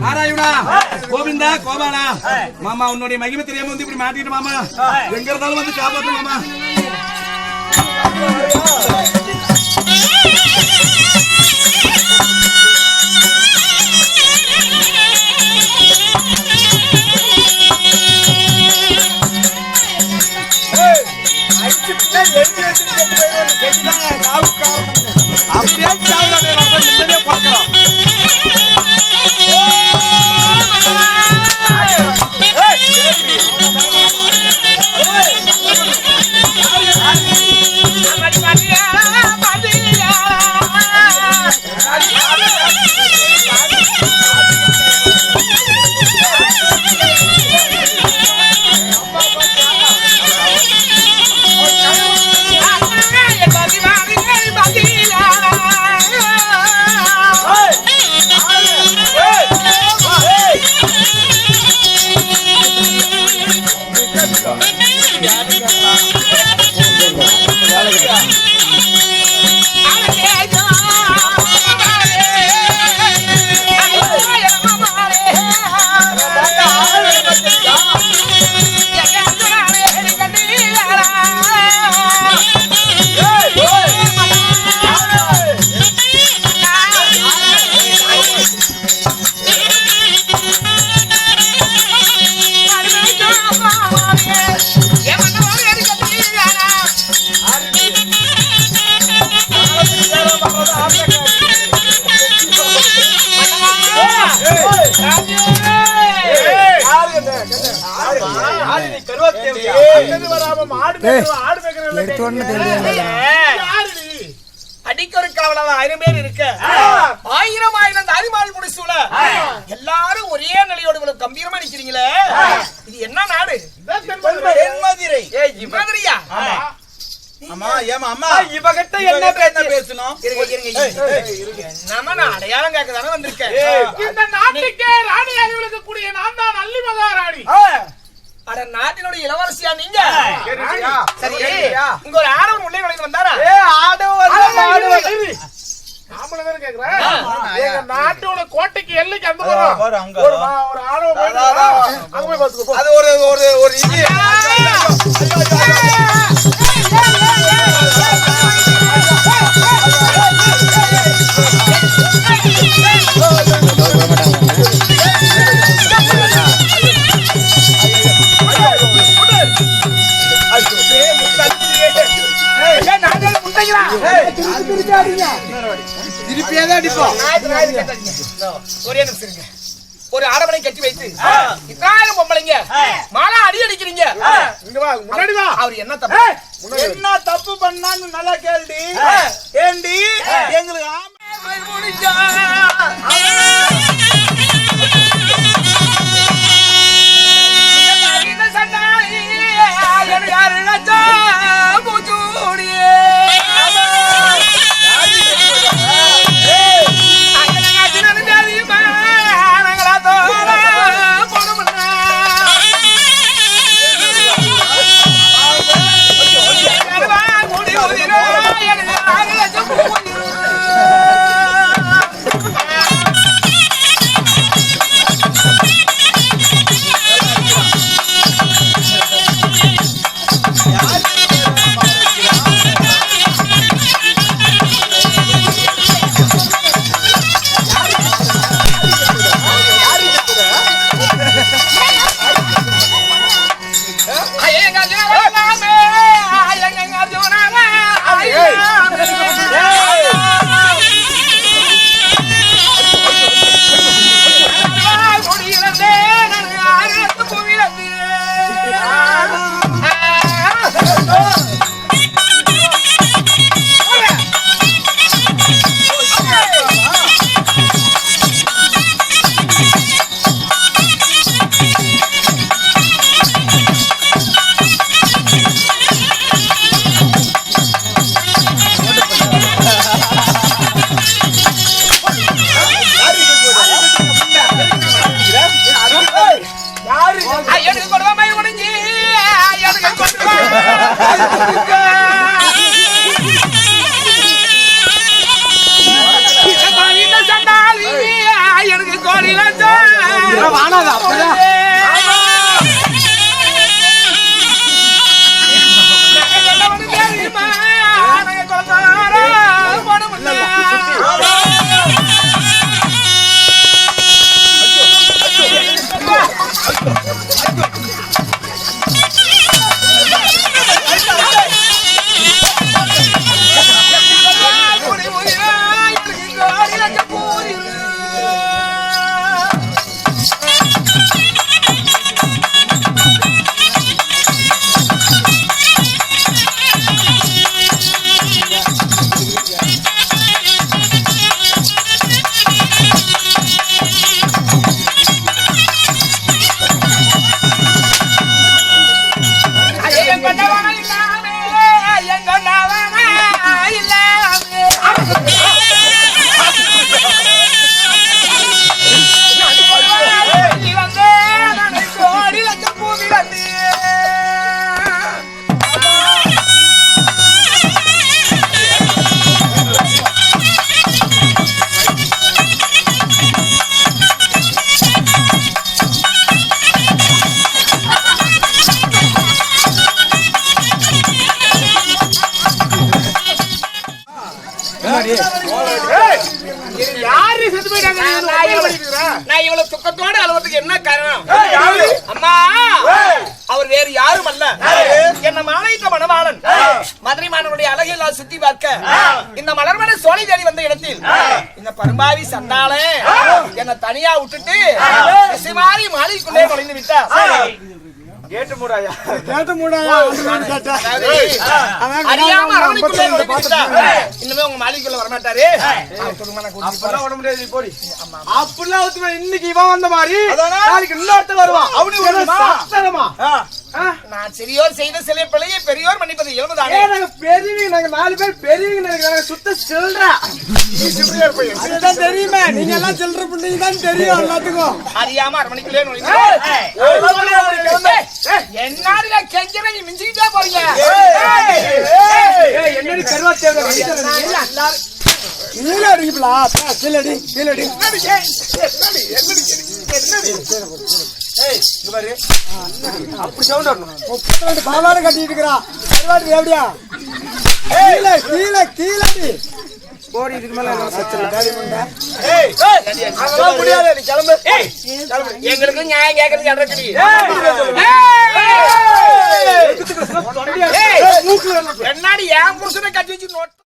நாராயணா கோவிந்தா கோபாலா மாமா உன்னுடைய மகிமை தெரியாம வந்து இப்படி மாட்டிட்டு மாமா எங்க இருந்தாலும் வந்து காப்பாத்து மாமா. அப்படியே பார்க்கலாம். ஆயிரம் பேர் இருக்க ஆயிரம் தாரிமால் முடிசூல எல்லாரும் ஒரே நிலையோடு கம்பீரமா நிக்கிறீங்களே, இது என்ன நாடு? தென்மதுரை. மதுரையா? அம்மா ஏமா அம்மா இவகிட்ட என்ன பேசணும்? நம்ம நான் அடையாளம் கேட்க தானே வந்திருக்கேன். இந்த நாட்டுக்கே ராணியாக விளக்கக்கூடிய நான் தான் அல்லி மகாராணி. அட நாட்டினுடைய இளவரசியா நீங்க? சரி, இங்க ஒரு ஆடவன் உள்ளே நுழைந்து வந்தாரா? நாமளதான் கேக்குறேன். எங்க நாட்டோட கோட்டைக்கு எல்லைக்கு அந்த ஒரு ஆடவன் அங்க போய் பாத்துக்கோ. அது ஒரு ஒரு ஒரு இது ஒரு ஆடவனை கட்டி வைத்து இத்தாயிரம் பொம்பளைங்க மாலா அடி அடிக்கிறீங்க. அவர் என்ன தப்பு பண்ணான்னு நல்லா கேள்வி ஏண்டி எங்களுக்கு கூடாது அப்படியா? யாரு செத்து போயிட்டாங்க? நான் இவ்வளவு துக்கத்தோட அழுவதுக்கு என்ன காரணம்? அம்மா, அவர் வேறு யாரும் அல்ல, என்ன மாலையிட்ட மணவாளன் மதுரை மாணவனுடைய அழகெல்லாம் சுத்தி பார்க்க இந்த மலர்மலை சோலை தேடி வந்த இடத்தில் இந்த பரும்பாவி சண்டாளே என்ன தனியா விட்டுட்டு மாறி மாலைக்குள்ளே நுழைந்து விட்டா. கேட்டு மூடாயா அறியாம அரவணைக்குள்ளே நுழைந்து விட்டா. இன்னுமே உங்க மாளிகைக்குள்ள வரமாட்டாரு. அப்பெல்லாம் உட முடியாது போடி. அப்படிலாம் ஒத்துமே இன்னைக்கு இவன் வந்த மாதிரி நாளைக்கு இன்னொருத்தர் வருவான். அவனி ஒரு சத்தமா. நான் சிறியோர் செய்த சில பிழையை பெரியோர் மன்னிப்பது இயல்புதானே. நாங்க பெரியவங்க, நாங்க 4 பேர் பெரியவங்க, நாங்க சுத்த சில்றா. அதுதான் தெரியுமே, நீங்க எல்லாம் சில்ற புண்ணிங்க தான் தெரியும் எல்லாத்துக்கும். அறியாம அரவணைக்குள்ளே நுழைந்து என்னால கெஞ்சற நீ மிஞ்சிட்டே போறீங்க. என்னடி கருவா தேவை நீல அடிப்பலா கீழடி கீழடி அப்படி சவுண்ட் வரணும். 32 பாவாடை கட்டிட்டு இருக்கிறான். கருவாடு எப்படியா கீழே கீழே கீழடி போடி. இதுக்கு மேல முடியாது. நீ கிளம்பு. எங்களுக்கு நியாயம் கேட்கறதுக்கு அடக்கடி. என்னாடி என் புருஷனை கட்டி வச்சு நோட்